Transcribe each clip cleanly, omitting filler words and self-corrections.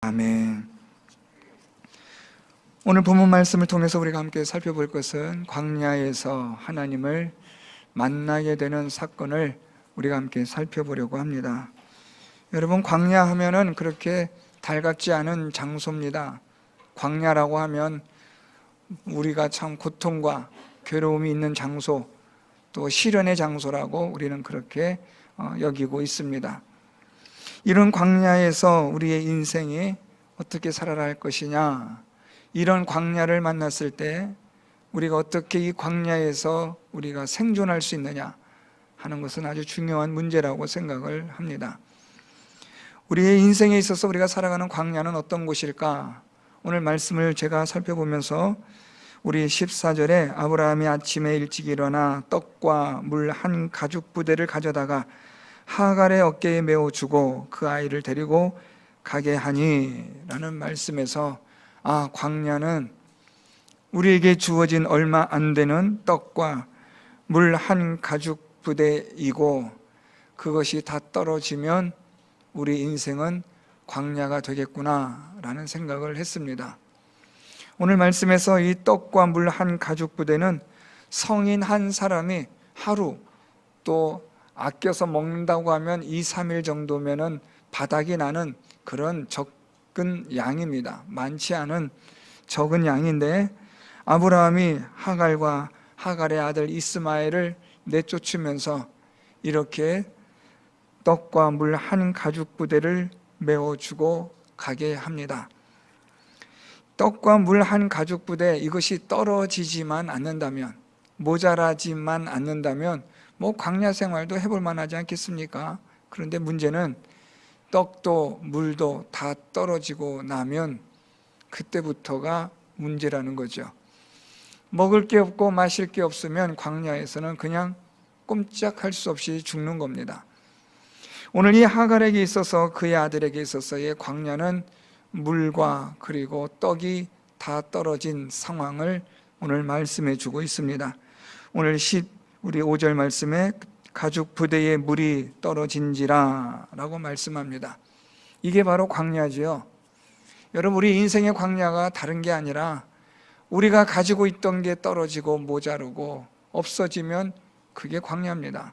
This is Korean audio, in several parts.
아멘. 오늘 본문 말씀을 통해서 우리가 함께 살펴볼 것은 광야에서 하나님을 만나게 되는 사건을 우리가 함께 살펴보려고 합니다. 여러분, 광야 하면은 그렇게 달갑지 않은 장소입니다. 광야라고 하면 우리가 참 고통과 괴로움이 있는 장소, 또 시련의 장소라고 우리는 그렇게 여기고 있습니다. 이런 광야에서 우리의 인생이 어떻게 살아야 할 것이냐, 이런 광야를 만났을 때 우리가 어떻게 이 광야에서 우리가 생존할 수 있느냐 하는 것은 아주 중요한 문제라고 생각을 합니다. 우리의 인생에 있어서 우리가 살아가는 광야는 어떤 곳일까? 오늘 말씀을 제가 살펴보면서 우리 14절에 아브라함이 아침에 일찍 일어나 떡과 물 한 가죽 부대를 가져다가 하갈의 어깨에 메어주고 그 아이를 데리고 가게 하니 라는 말씀에서 광야는 우리에게 주어진 얼마 안 되는 떡과 물 한 가죽 부대이고, 그것이 다 떨어지면 우리 인생은 광야가 되겠구나 라는 생각을 했습니다. 오늘 말씀에서 이 떡과 물 한 가죽 부대는 성인 한 사람이 하루, 또 아껴서 먹는다고 하면 2, 3일 정도면은 바닥이 나는 그런 적은 양입니다. 많지 않은 적은 양인데, 아브라함이 하갈과 하갈의 아들 이스마엘을 내쫓으면서 이렇게 떡과 물 한 가죽 부대를 메어주고 가게 합니다. 떡과 물 한 가죽 부대, 이것이 떨어지지만 않는다면, 모자라지만 않는다면 광야 생활도 해볼 만하지 않겠습니까? 그런데 문제는 떡도 물도 다 떨어지고 나면 그때부터가 문제라는 거죠. 먹을 게 없고 마실 게 없으면 광야에서는 그냥 꼼짝할 수 없이 죽는 겁니다. 오늘 이 하갈에게 있어서, 그의 아들에게 있어서의 광야는 물과 그리고 떡이 다 떨어진 상황을 오늘 말씀해 주고 있습니다. 오늘 우리 5절 말씀에 가죽 부대에 물이 떨어진지라 라고 말씀합니다. 이게 바로 광야지요. 여러분, 우리 인생의 광야가 다른 게 아니라 우리가 가지고 있던 게 떨어지고 모자르고 없어지면 그게 광야입니다.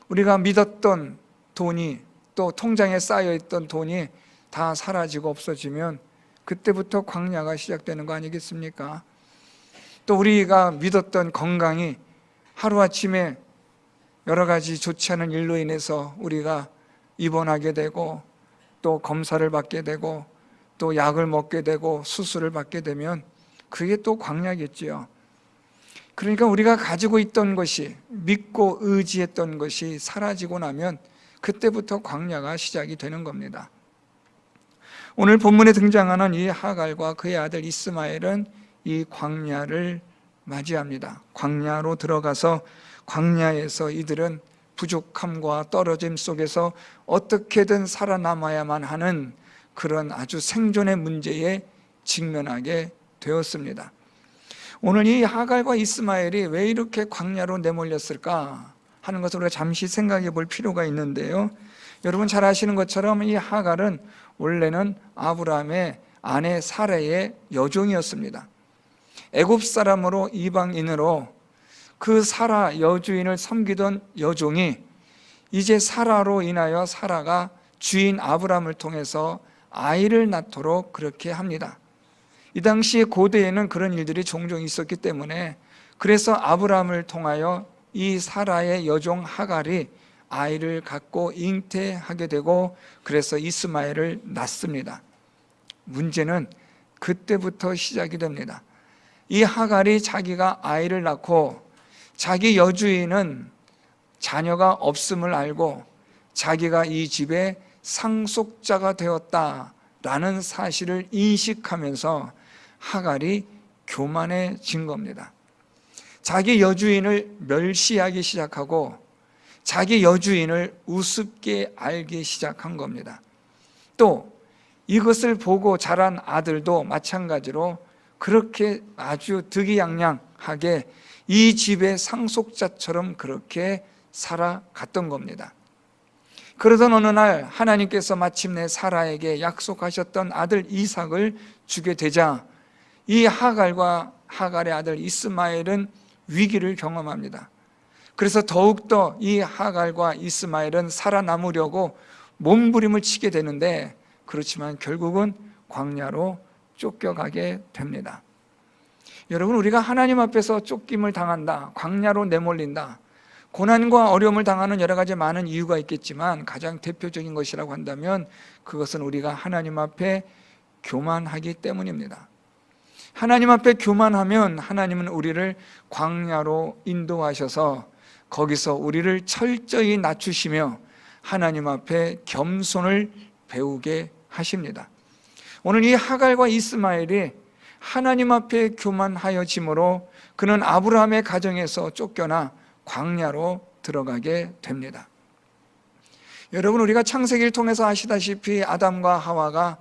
우리가 믿었던 돈이, 또 통장에 쌓여있던 돈이 다 사라지고 없어지면 그때부터 광야가 시작되는 거 아니겠습니까? 또 우리가 믿었던 건강이 하루아침에 여러 가지 좋지 않은 일로 인해서 우리가 입원하게 되고, 또 검사를 받게 되고, 또 약을 먹게 되고, 수술을 받게 되면 그게 또 광야겠지요. 그러니까 우리가 가지고 있던 것이, 믿고 의지했던 것이 사라지고 나면 그때부터 광야가 시작이 되는 겁니다. 오늘 본문에 등장하는 이 하갈과 그의 아들 이스마엘은 이 광야를 맞이합니다. 광야로 들어가서 광야에서 이들은 부족함과 떨어짐 속에서 어떻게든 살아남아야만 하는 그런 아주 생존의 문제에 직면하게 되었습니다. 오늘 이 하갈과 이스마엘이 왜 이렇게 광야로 내몰렸을까 하는 것을 우리가 잠시 생각해 볼 필요가 있는데요. 여러분 잘 아시는 것처럼 이 하갈은 원래는 아브라함의 아내 사라의 여종이었습니다. 애굽 사람으로, 이방인으로 그 사라 여주인을 섬기던 여종이 이제 사라로 인하여 사라가 주인 아브라함을 통해서 아이를 낳도록 그렇게 합니다. 이 당시 고대에는 그런 일들이 종종 있었기 때문에, 그래서 아브라함을 통하여 이 사라의 여종 하갈이 아이를 갖고 잉태하게 되고, 그래서 이스마엘을 낳습니다. 문제는 그때부터 시작이 됩니다. 이 하갈이 자기가 아이를 낳고 자기 여주인은 자녀가 없음을 알고 자기가 이 집의 상속자가 되었다라는 사실을 인식하면서 하갈이 교만해진 겁니다. 자기 여주인을 멸시하기 시작하고 자기 여주인을 우습게 알기 시작한 겁니다. 또 이것을 보고 자란 아들도 마찬가지로 그렇게 아주 득이양양하게 이 집의 상속자처럼 그렇게 살아갔던 겁니다. 그러던 어느 날 하나님께서 마침내 사라에게 약속하셨던 아들 이삭을 주게 되자 이 하갈의 아들 이스마엘은 위기를 경험합니다. 그래서 더욱더 이 하갈과 이스마엘은 살아남으려고 몸부림을 치게 되는데, 그렇지만 결국은 광야로 쫓겨가게 됩니다. 여러분, 우리가 하나님 앞에서 쫓김을 당한다, 광야로 내몰린다, 고난과 어려움을 당하는 여러 가지 많은 이유가 있겠지만 가장 대표적인 것이라고 한다면 그것은 우리가 하나님 앞에 교만하기 때문입니다. 하나님 앞에 교만하면 하나님은 우리를 광야로 인도하셔서 거기서 우리를 철저히 낮추시며 하나님 앞에 겸손을 배우게 하십니다. 오늘 이 하갈과 이스마엘이 하나님 앞에 교만하여짐으로 그는 아브라함의 가정에서 쫓겨나 광야로 들어가게 됩니다. 여러분, 우리가 창세기를 통해서 아시다시피 아담과 하와가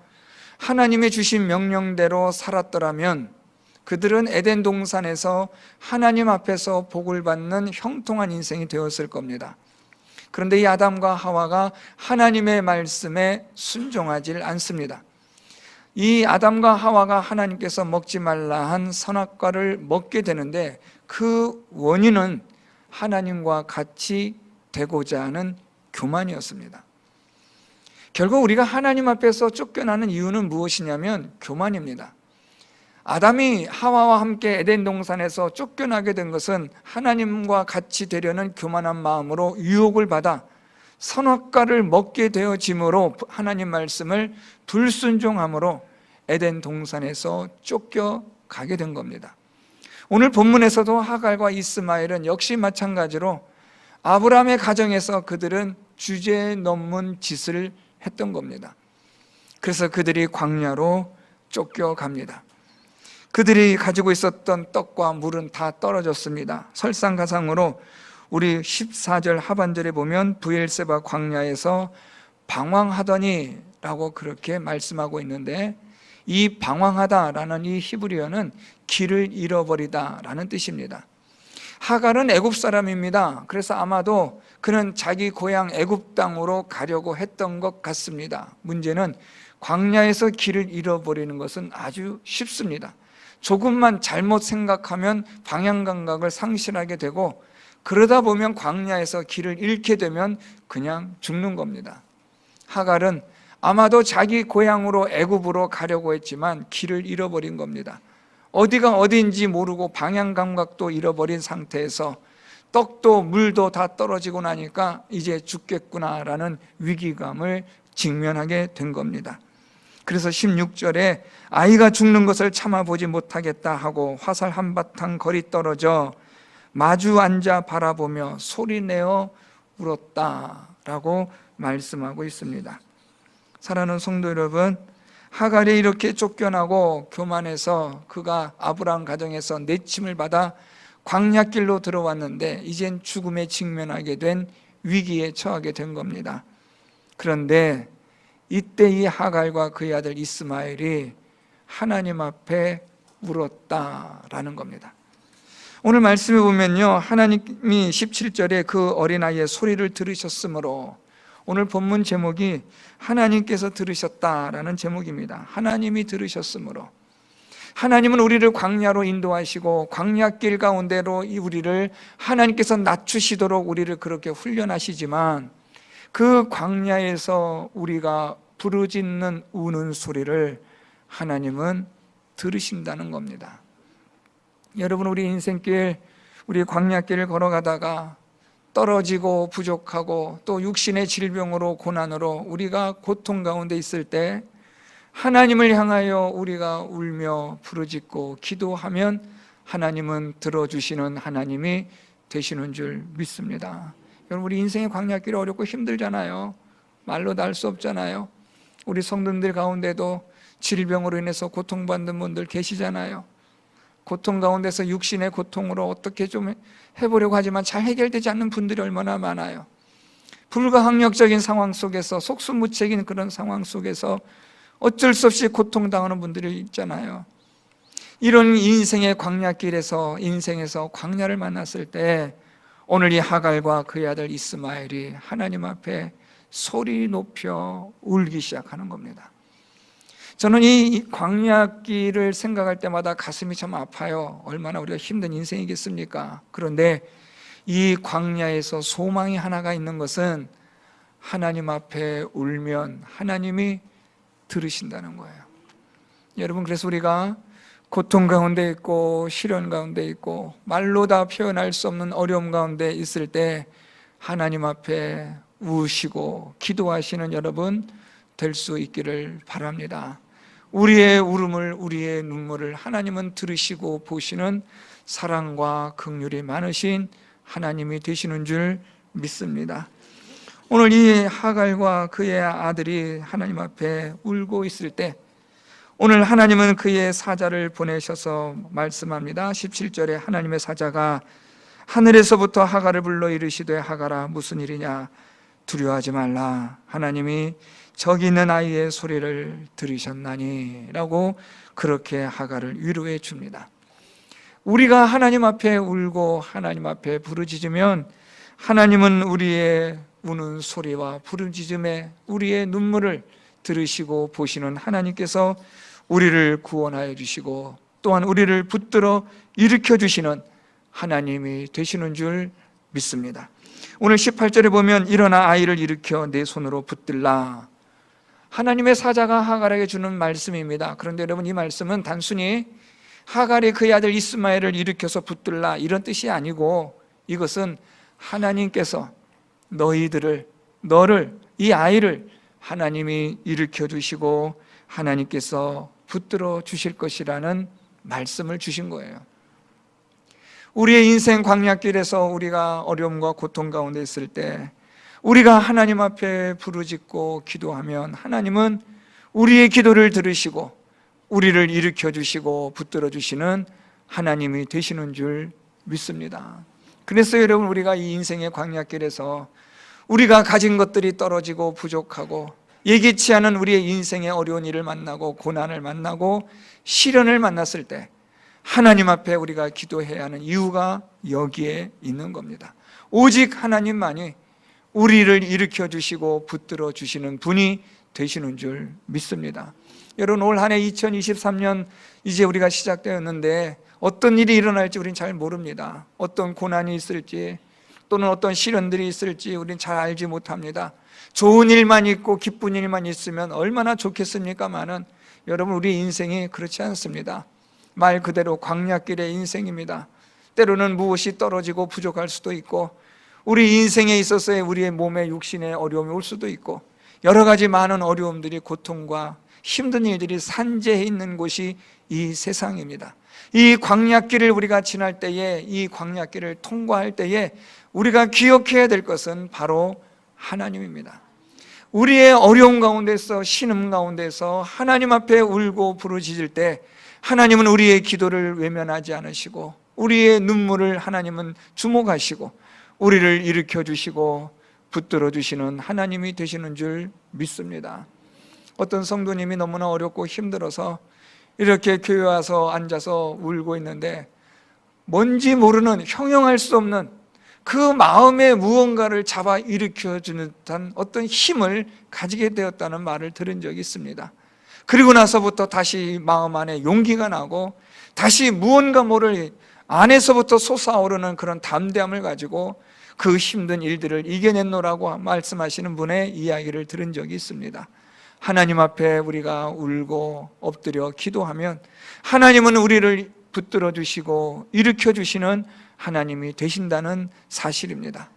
하나님의 주신 명령대로 살았더라면 그들은 에덴 동산에서 하나님 앞에서 복을 받는 형통한 인생이 되었을 겁니다. 그런데 이 아담과 하와가 하나님의 말씀에 순종하지 않습니다. 이 아담과 하와가 하나님께서 먹지 말라 한 선악과를 먹게 되는데 그 원인은 하나님과 같이 되고자 하는 교만이었습니다. 결국 우리가 하나님 앞에서 쫓겨나는 이유는 무엇이냐면 교만입니다. 아담이 하와와 함께 에덴 동산에서 쫓겨나게 된 것은 하나님과 같이 되려는 교만한 마음으로 유혹을 받아 선악과를 먹게 되어짐으로 하나님 말씀을 불순종함으로 에덴 동산에서 쫓겨가게 된 겁니다. 오늘 본문에서도 하갈과 이스마엘은 역시 마찬가지로 아브라함의 가정에서 그들은 주제에 넘는 짓을 했던 겁니다. 그래서 그들이 광야로 쫓겨갑니다. 그들이 가지고 있었던 떡과 물은 다 떨어졌습니다. 설상가상으로 우리 14절 하반절에 보면 브엘세바 광야에서 방황하더니 라고 그렇게 말씀하고 있는데, 이 방황하다라는 이 히브리어는 길을 잃어버리다 라는 뜻입니다. 하갈은 애굽 사람입니다. 그래서 아마도 그는 자기 고향 애굽 땅으로 가려고 했던 것 같습니다. 문제는 광야에서 길을 잃어버리는 것은 아주 쉽습니다. 조금만 잘못 생각하면 방향 감각을 상실하게 되고, 그러다 보면 광야에서 길을 잃게 되면 그냥 죽는 겁니다. 하갈은 아마도 자기 고향으로 애굽으로 가려고 했지만 길을 잃어버린 겁니다. 어디가 어디인지 모르고 방향 감각도 잃어버린 상태에서 떡도 물도 다 떨어지고 나니까 이제 죽겠구나라는 위기감을 직면하게 된 겁니다. 그래서 16절에 아이가 죽는 것을 참아보지 못하겠다 하고 화살 한바탕 거리 떨어져 마주 앉아 바라보며 소리내어 울었다라고 말씀하고 있습니다. 사랑하는 성도 여러분, 하갈이 이렇게 쫓겨나고 교만해서 그가 아브라함 가정에서 내침을 받아 광야길로 들어왔는데 이젠 죽음에 직면하게 된 위기에 처하게 된 겁니다. 그런데 이때 이 하갈과 그의 아들 이스마엘이 하나님 앞에 울었다라는 겁니다. 오늘 말씀에 보면요, 하나님이 17절에 그 어린아이의 소리를 들으셨으므로, 오늘 본문 제목이 하나님께서 들으셨다라는 제목입니다. 하나님이 들으셨으므로. 하나님은 우리를 광야로 인도하시고 광야길 가운데로 우리를 하나님께서 낮추시도록 우리를 그렇게 훈련하시지만 그 광야에서 우리가 부르짖는 우는 소리를 하나님은 들으신다는 겁니다. 여러분, 우리 인생길, 우리 광야길을 걸어가다가 떨어지고 부족하고 또 육신의 질병으로 고난으로 우리가 고통 가운데 있을 때 하나님을 향하여 우리가 울며 부르짖고 기도하면 하나님은 들어주시는 하나님이 되시는 줄 믿습니다. 여러분, 우리 인생의 광야길이 어렵고 힘들잖아요. 말로 다 할 수 없잖아요. 우리 성도님들 가운데도 질병으로 인해서 고통받는 분들 계시잖아요. 고통 가운데서 육신의 고통으로 어떻게 좀 해보려고 하지만 잘 해결되지 않는 분들이 얼마나 많아요. 불가항력적인 상황 속에서, 속수무책인 그런 상황 속에서 어쩔 수 없이 고통당하는 분들이 있잖아요. 이런 인생의 광야길에서, 인생에서 광야를 만났을 때 오늘 이 하갈과 그의 아들 이스마엘이 하나님 앞에 소리 높여 울기 시작하는 겁니다. 저는 이 광야길을 생각할 때마다 가슴이 참 아파요. 얼마나 우리가 힘든 인생이겠습니까? 그런데 이 광야에서 소망이 하나가 있는 것은 하나님 앞에 울면 하나님이 들으신다는 거예요. 여러분, 그래서 우리가 고통 가운데 있고 시련 가운데 있고 말로 다 표현할 수 없는 어려움 가운데 있을 때 하나님 앞에 우시고 기도하시는 여러분 될 수 있기를 바랍니다. 우리의 울음을, 우리의 눈물을 하나님은 들으시고 보시는 사랑과 긍휼이 많으신 하나님이 되시는 줄 믿습니다. 오늘 이 하갈과 그의 아들이 하나님 앞에 울고 있을 때 오늘 하나님은 그의 사자를 보내셔서 말씀합니다. 17절에 하나님의 사자가 하늘에서부터 하갈을 불러 이르시되 하갈아 무슨 일이냐, 두려워하지 말라, 하나님이 저기 있는 아이의 소리를 들으셨나니 라고 그렇게 하갈을 위로해 줍니다. 우리가 하나님 앞에 울고 하나님 앞에 부르짖으면 하나님은 우리의 우는 소리와 부르짖음에 우리의 눈물을 들으시고 보시는 하나님께서 우리를 구원하여 주시고 또한 우리를 붙들어 일으켜 주시는 하나님이 되시는 줄 믿습니다. 오늘 18절에 보면 일어나 아이를 일으켜 내 손으로 붙들라, 하나님의 사자가 하갈에게 주는 말씀입니다. 그런데 여러분, 이 말씀은 단순히 하갈이 그의 아들 이스마엘을 일으켜서 붙들라 이런 뜻이 아니고 이것은 하나님께서 너를, 이 아이를 하나님이 일으켜 주시고 하나님께서 붙들어 주실 것이라는 말씀을 주신 거예요. 우리의 인생 광야길에서 우리가 어려움과 고통 가운데 있을 때 우리가 하나님 앞에 부르짖고 기도하면 하나님은 우리의 기도를 들으시고 우리를 일으켜 주시고 붙들어 주시는 하나님이 되시는 줄 믿습니다. 그래서 여러분, 우리가 이 인생의 광야길에서 우리가 가진 것들이 떨어지고 부족하고 예기치 않은 우리의 인생의 어려운 일을 만나고 고난을 만나고 시련을 만났을 때 하나님 앞에 우리가 기도해야 하는 이유가 여기에 있는 겁니다. 오직 하나님만이 우리를 일으켜 주시고 붙들어 주시는 분이 되시는 줄 믿습니다. 여러분, 올 한 해 2023년 이제 우리가 시작되었는데 어떤 일이 일어날지 우리는 잘 모릅니다. 어떤 고난이 있을지 또는 어떤 시련들이 있을지 우리는 잘 알지 못합니다. 좋은 일만 있고 기쁜 일만 있으면 얼마나 좋겠습니까마는 여러분, 우리 인생이 그렇지 않습니다. 말 그대로 광야길의 인생입니다. 때로는 무엇이 떨어지고 부족할 수도 있고 우리 인생에 있어서의 우리의 몸에 육신에 어려움이 올 수도 있고 여러 가지 많은 어려움들이, 고통과 힘든 일들이 산재해 있는 곳이 이 세상입니다. 이 광야길을 우리가 지날 때에, 이 광야길을 통과할 때에 우리가 기억해야 될 것은 바로 하나님입니다. 우리의 어려움 가운데서, 신음 가운데서 하나님 앞에 울고 부르짖을 때 하나님은 우리의 기도를 외면하지 않으시고 우리의 눈물을 하나님은 주목하시고 우리를 일으켜 주시고 붙들어 주시는 하나님이 되시는 줄 믿습니다. 어떤 성도님이 너무나 어렵고 힘들어서 이렇게 교회 와서 앉아서 울고 있는데 뭔지 모르는, 형용할 수 없는 그 마음에 무언가를 잡아 일으켜 주는 듯한 어떤 힘을 가지게 되었다는 말을 들은 적이 있습니다. 그리고 나서부터 다시 마음 안에 용기가 나고 다시 무언가 모를 안에서부터 솟아오르는 그런 담대함을 가지고 그 힘든 일들을 이겨냈노라고 말씀하시는 분의 이야기를 들은 적이 있습니다. 하나님 앞에 우리가 울고 엎드려 기도하면 하나님은 우리를 붙들어 주시고 일으켜 주시는 하나님이 되신다는 사실입니다.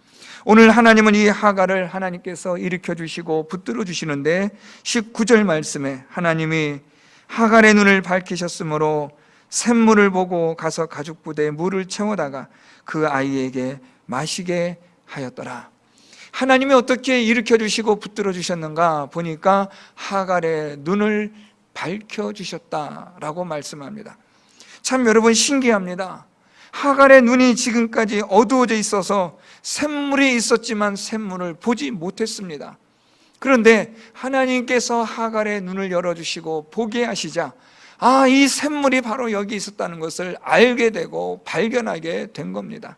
오늘 하나님은 이 하갈을 하나님께서 일으켜 주시고 붙들어 주시는데 19절 말씀에 하나님이 하갈의 눈을 밝히셨으므로 샘물을 보고 가서 가죽 부대에 물을 채워다가 그 아이에게 마시게 하였더라. 하나님이 어떻게 일으켜 주시고 붙들어 주셨는가 보니까 하갈의 눈을 밝혀 주셨다라고 말씀합니다. 참 여러분, 신기합니다. 하갈의 눈이 지금까지 어두워져 있어서 샘물이 있었지만 샘물을 보지 못했습니다. 그런데 하나님께서 하갈의 눈을 열어주시고 보게 하시자 이 샘물이 바로 여기 있었다는 것을 알게 되고 발견하게 된 겁니다.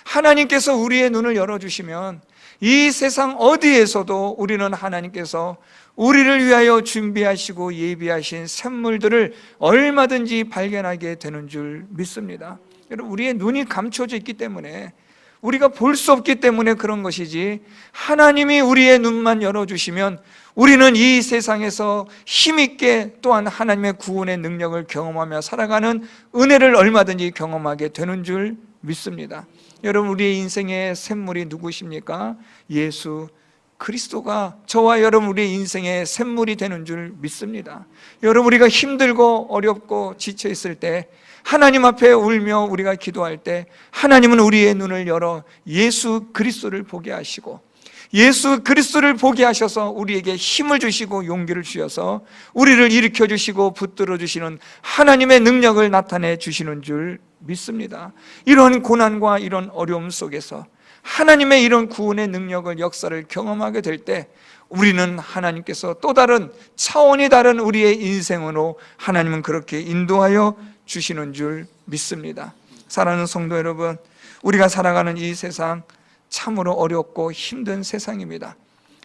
하나님께서 우리의 눈을 열어주시면 이 세상 어디에서도 우리는 하나님께서 우리를 위하여 준비하시고 예비하신 샘물들을 얼마든지 발견하게 되는 줄 믿습니다. 여러분, 우리의 눈이 감춰져 있기 때문에, 우리가 볼 수 없기 때문에 그런 것이지, 하나님이 우리의 눈만 열어주시면 우리는 이 세상에서 힘있게 또한 하나님의 구원의 능력을 경험하며 살아가는 은혜를 얼마든지 경험하게 되는 줄 믿습니다. 여러분, 우리의 인생의 샘물이 누구십니까? 예수 그리스도가 저와 여러분 우리의 인생의 샘물이 되는 줄 믿습니다. 여러분, 우리가 힘들고 어렵고 지쳐 있을 때, 하나님 앞에 울며 우리가 기도할 때, 하나님은 우리의 눈을 열어 예수 그리스도를 보게 하시고, 예수 그리스도를 보게 하셔서 우리에게 힘을 주시고 용기를 주셔서 우리를 일으켜 주시고 붙들어 주시는 하나님의 능력을 나타내 주시는 줄 믿습니다. 이런 고난과 이런 어려움 속에서 하나님의 이런 구원의 능력을, 역사를 경험하게 될 때, 우리는 하나님께서 또 다른 차원이 다른 우리의 인생으로 하나님은 그렇게 인도하여 주시는 줄 믿습니다. 사랑하는 성도 여러분, 우리가 살아가는 이 세상 참으로 어렵고 힘든 세상입니다.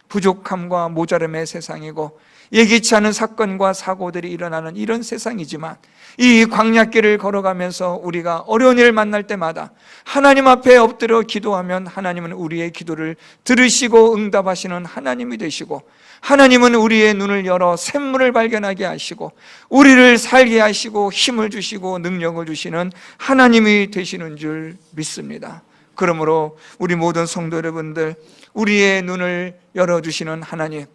부족함과 모자름의 세상이고, 예기치 않은 사건과 사고들이 일어나는 이런 세상이지만, 이 광야길을 걸어가면서 우리가 어려운 일을 만날 때마다 하나님 앞에 엎드려 기도하면 하나님은 우리의 기도를 들으시고 응답하시는 하나님이 되시고, 하나님은 우리의 눈을 열어 샘물을 발견하게 하시고 우리를 살게 하시고 힘을 주시고 능력을 주시는 하나님이 되시는 줄 믿습니다. 그러므로 우리 모든 성도 여러분들, 우리의 눈을 열어주시는 하나님,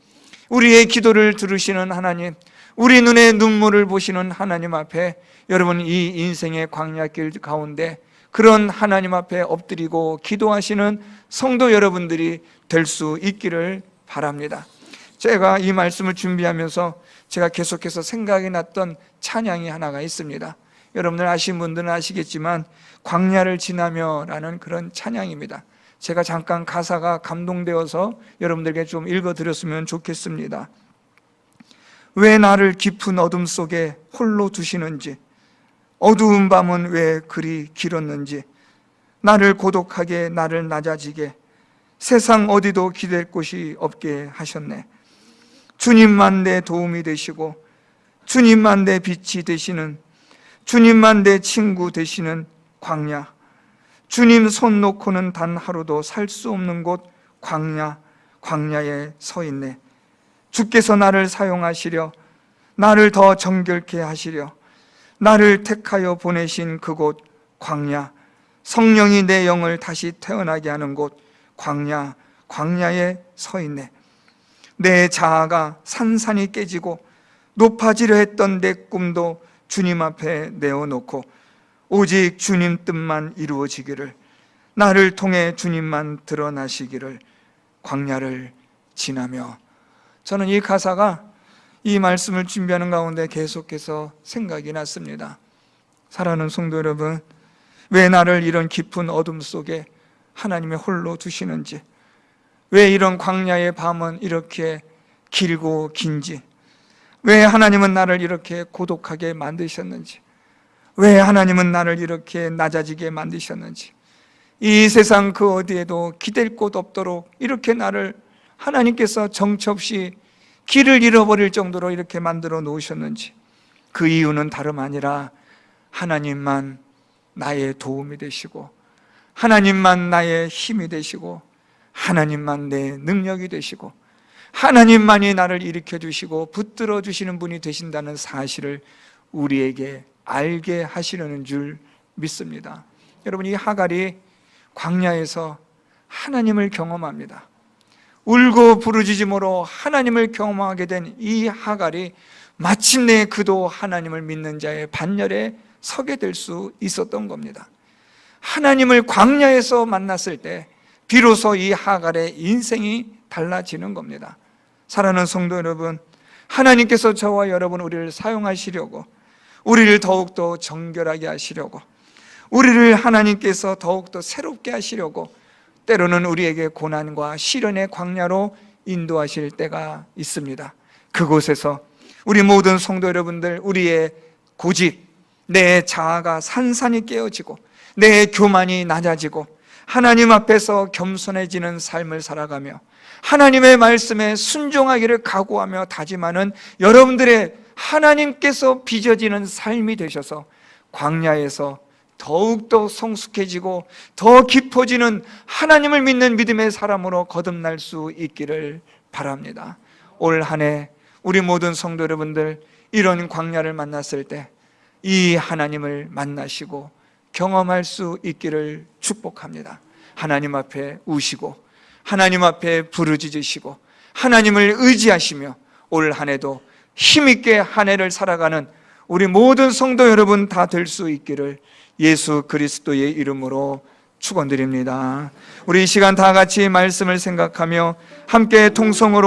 우리의 기도를 들으시는 하나님, 우리 눈에 눈물을 보시는 하나님 앞에, 여러분 이 인생의 광야길 가운데 그런 하나님 앞에 엎드리고 기도하시는 성도 여러분들이 될 수 있기를 바랍니다. 제가 이 말씀을 준비하면서 제가 계속해서 생각이 났던 찬양이 하나가 있습니다. 여러분들 아시는 분들은 아시겠지만 광야를 지나며 라는 그런 찬양입니다. 제가 잠깐 가사가 감동되어서 여러분들에게 좀 읽어드렸으면 좋겠습니다. 왜 나를 깊은 어둠 속에 홀로 두시는지, 어두운 밤은 왜 그리 길었는지, 나를 고독하게 나를 낮아지게 세상 어디도 기댈 곳이 없게 하셨네. 주님만 내 도움이 되시고 주님만 내 빛이 되시는, 주님만 내 친구 되시는 광야, 주님 손 놓고는 단 하루도 살 수 없는 곳 광야에 서 있네. 주께서 나를 사용하시려, 나를 더 정결케 하시려 나를 택하여 보내신 그곳 광야, 성령이 내 영을 다시 태어나게 하는 곳 광야에 서 있네. 내 자아가 산산이 깨지고 높아지려 했던 내 꿈도 주님 앞에 내어놓고 오직 주님 뜻만 이루어지기를, 나를 통해 주님만 드러나시기를 광야를 지나며. 저는 이 가사가 이 말씀을 준비하는 가운데 계속해서 생각이 났습니다. 사랑하는 성도 여러분, 왜 나를 이런 깊은 어둠 속에 하나님의 홀로 두시는지, 왜 이런 광야의 밤은 이렇게 길고 긴지, 왜 하나님은 나를 이렇게 고독하게 만드셨는지, 왜 하나님은 나를 이렇게 낮아지게 만드셨는지, 이 세상 그 어디에도 기댈 곳 없도록 이렇게 나를 하나님께서 정처 없이 길을 잃어버릴 정도로 이렇게 만들어 놓으셨는지, 그 이유는 다름 아니라 하나님만 나의 도움이 되시고, 하나님만 나의 힘이 되시고, 하나님만 내 능력이 되시고, 하나님만이 나를 일으켜 주시고 붙들어 주시는 분이 되신다는 사실을 우리에게 알게 하시려는 줄 믿습니다. 여러분, 이 하갈이 광야에서 하나님을 경험합니다. 울고 부르짖음으로 하나님을 경험하게 된 이 하갈이 마침내 그도 하나님을 믿는 자의 반열에 서게 될 수 있었던 겁니다. 하나님을 광야에서 만났을 때 비로소 이 하갈의 인생이 달라지는 겁니다. 사랑하는 성도 여러분, 하나님께서 저와 여러분 우리를 사용하시려고, 우리를 더욱더 정결하게 하시려고, 우리를 하나님께서 더욱더 새롭게 하시려고 때로는 우리에게 고난과 시련의 광야로 인도하실 때가 있습니다. 그곳에서 우리 모든 성도 여러분들, 우리의 고집, 내 자아가 산산이 깨어지고 내 교만이 낮아지고 하나님 앞에서 겸손해지는 삶을 살아가며 하나님의 말씀에 순종하기를 각오하며 다짐하는 여러분들의 하나님께서 빚어지는 삶이 되셔서 광야에서 더욱더 성숙해지고 더 깊어지는 하나님을 믿는 믿음의 사람으로 거듭날 수 있기를 바랍니다. 올 한 해 우리 모든 성도 여러분들 이런 광야를 만났을 때 이 하나님을 만나시고 경험할 수 있기를 축복합니다. 하나님 앞에 우시고 하나님 앞에 부르짖으시고 하나님을 의지하시며 올 한 해도 힘있게 한 해를 살아가는 우리 모든 성도 여러분 다 될 수 있기를 예수 그리스도의 이름으로 축원드립니다. 우리 이 시간 다 같이 말씀을 생각하며 함께 통성으로